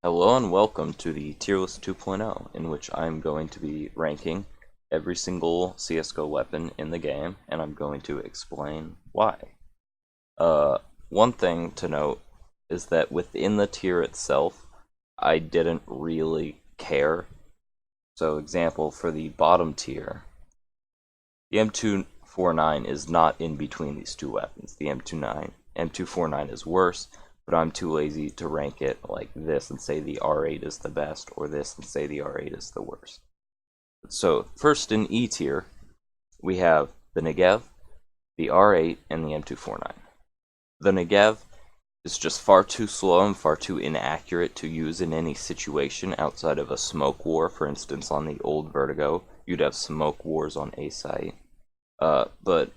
Hello and welcome to the Tier List 2.0, in which I'm going to be ranking every single Csgo weapon in the game, and I'm going to explain why. One thing to note is that within the tier itself, I didn't really care. So, example, for the bottom tier, the M249 is not in between these two weapons. The M249 is worse, but I'm too lazy to rank it like this and say the R8 is the best, or this and say the R8 is the worst. So first in E tier, we have the Negev, the R8, and the M249. The Negev is just far too slow and far too inaccurate to use in any situation outside of a smoke war. For instance, on the old Vertigo, you'd have smoke wars on A site. But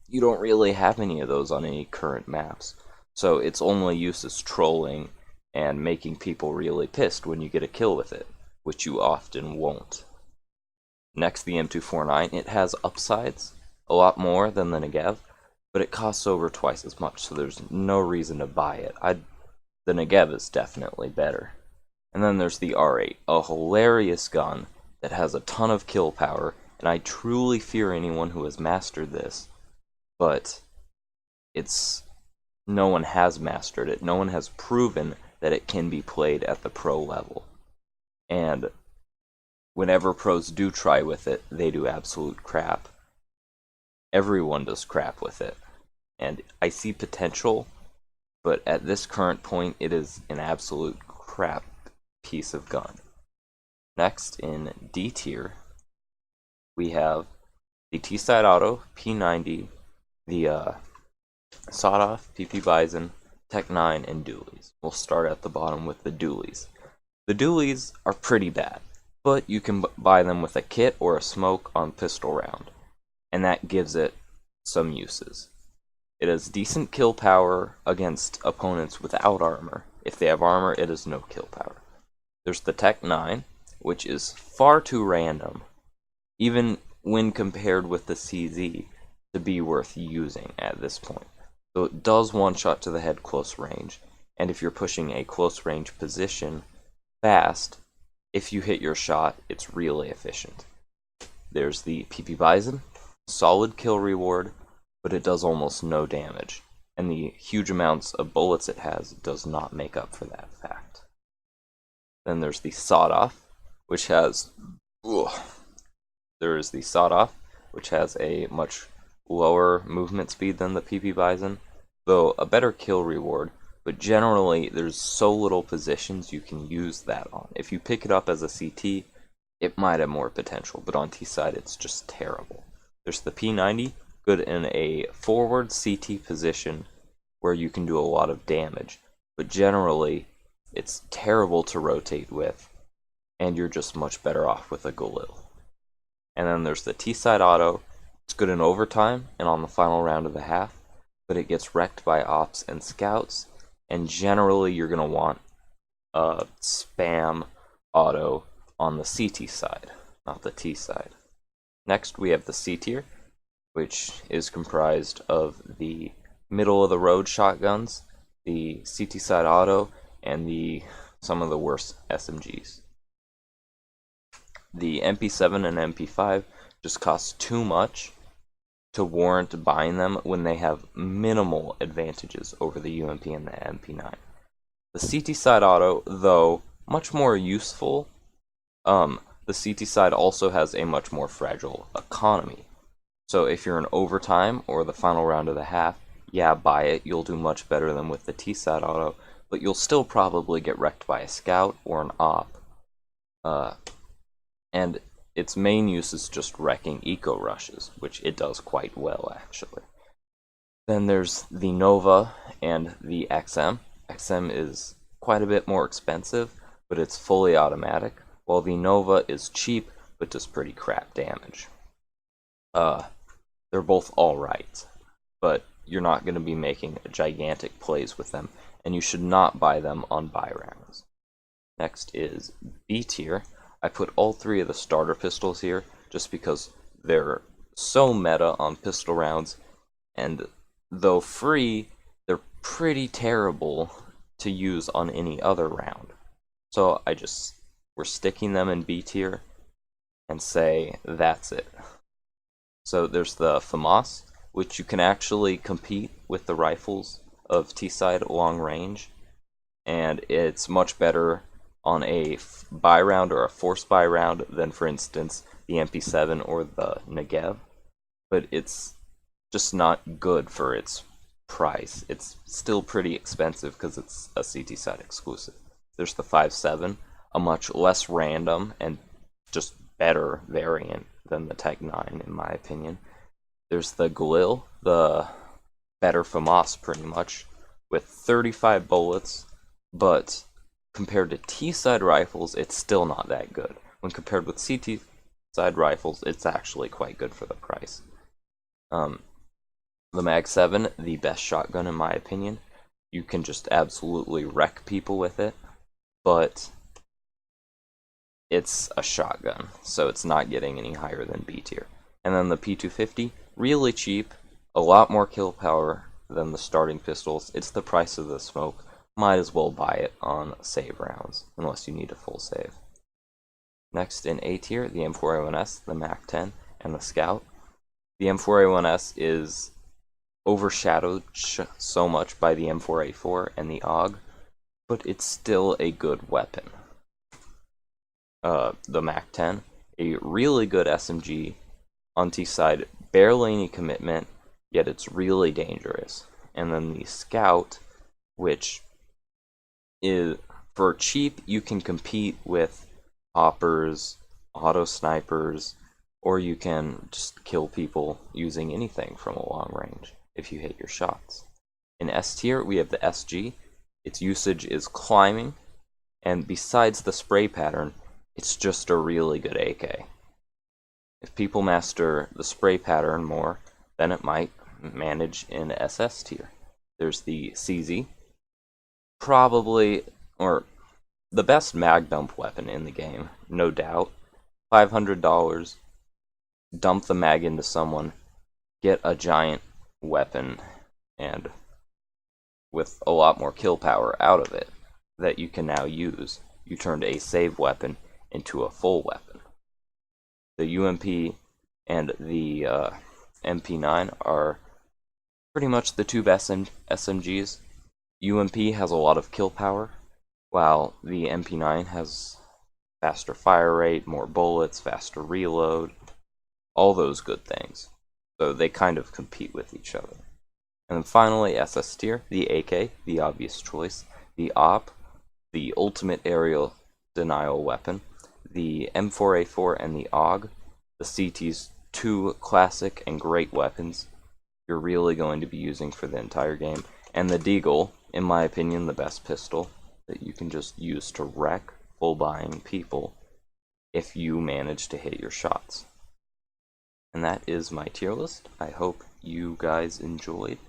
you don't really have any of those on any current maps. So its only use is trolling and making people really pissed when you get a kill with it, which you often won't. Next, the M249. It has upsides, a lot more than the Negev, but it costs over twice as much, so there's no reason to buy it. The Negev is definitely better. And then there's the R8, a hilarious gun that has a ton of kill power, and I truly fear anyone who has mastered this, but no one has mastered it. No one has proven that it can be played at the pro level. And whenever pros do try with it, they do absolute crap. Everyone does crap with it. And I see potential, but at this current point, it is an absolute crap piece of gun. Next, in D tier, we have the T-Side Auto, P90, the Sawed-Off, PP Bison, Tech 9, and Dualies. We'll start at the bottom with the Dualies. The Dualies are pretty bad, but you can buy them with a kit or a smoke on pistol round, and that gives it some uses. It has decent kill power against opponents without armor. If they have armor, it has no kill power. There's the Tech 9, which is far too random, even when compared with the CZ, to be worth using at this point. So it does one shot to the head close range, and if you're pushing a close range position fast, if you hit your shot, it's really efficient. There's the PP Bison, solid kill reward, but it does almost no damage, and the huge amounts of bullets it has does not make up for that fact. Then there's the Sawed-Off, which has there is the Sawed-Off, which has a much lower movement speed than the PP Bison, though a better kill reward, but generally there's so little positions you can use that on. If you pick it up as a CT, it might have more potential, but on T-side it's just terrible. There's the P90, good in a forward CT position where you can do a lot of damage, but generally it's terrible to rotate with, and you're just much better off with a Galil. And then there's the T-Side Auto. It's good in overtime and on the final round of the half, but it gets wrecked by ops and scouts, and generally you're going to want a spam auto on the CT side, not the T side. Next, we have the C tier, which is comprised of the middle-of-the-road shotguns, the CT side auto, and some of the worst SMGs. The MP7 and MP5 just cost too much to warrant buying them when they have minimal advantages over the UMP and the MP9. The CT side auto, though much more useful, the CT side also has a much more fragile economy. So if you're in overtime or the final round of the half, yeah, buy it. You'll do much better than with the T side auto, but you'll still probably get wrecked by a scout or an op. And its main use is just wrecking eco rushes, which it does quite well, actually. Then there's the Nova and the XM. XM is quite a bit more expensive, but it's fully automatic, while the Nova is cheap, but does pretty crap damage. They're both alright, but you're not going to be making gigantic plays with them, and you should not buy them on buy rounds. Next is B tier. I put all three of the starter pistols here just because they're so meta on pistol rounds, and though free, they're pretty terrible to use on any other round. So we're sticking them in B tier and say that's it. So there's the FAMAS, which you can actually compete with the rifles of T-side long range, and it's much better on a buy round or a force buy round than, for instance, the MP7 or the Negev, but it's just not good for its price. It's still pretty expensive because it's a CT side exclusive. There's the 5.7, a much less random and just better variant than the Tech 9 in my opinion. There's the Galil, the better FAMAS pretty much, with 35 bullets, but compared to T-side rifles, it's still not that good. When compared with CT side rifles, it's actually quite good for the price. The Mag 7, the best shotgun in my opinion. You can just absolutely wreck people with it, but it's a shotgun, so it's not getting any higher than B tier. And then the P250, really cheap, a lot more kill power than the starting pistols. It's the price of the smoke. Might as well buy it on save rounds, unless you need a full save. Next in A tier, the M4A1S, the MAC-10, and the Scout. The M4A1S is overshadowed so much by the M4A4 and the AUG, but it's still a good weapon. The MAC-10, a really good SMG on T-side, barely any commitment, yet it's really dangerous. And then the Scout, which is, for cheap, you can compete with hoppers, auto snipers, or you can just kill people using anything from a long range if you hit your shots. In S tier, we have the SG. Its usage is climbing, and besides the spray pattern, it's just a really good AK. If people master the spray pattern more, then it might manage in SS tier. There's the CZ, probably, or the best mag dump weapon in the game, no doubt. $500, dump the mag into someone, get a giant weapon, and with a lot more kill power out of it that you can now use, you turned a save weapon into a full weapon. The UMP and the MP9 are pretty much the two best SMGs. UMP has a lot of kill power, while the MP9 has faster fire rate, more bullets, faster reload, all those good things. So they kind of compete with each other. And then finally, SS tier, the AK, the obvious choice, the AWP, the ultimate aerial denial weapon, the M4A4 and the AUG, the CT's two classic and great weapons you're really going to be using for the entire game, and the Deagle, in my opinion, the best pistol that you can just use to wreck full buying people if you manage to hit your shots. And that is my tier list. I hope you guys enjoyed.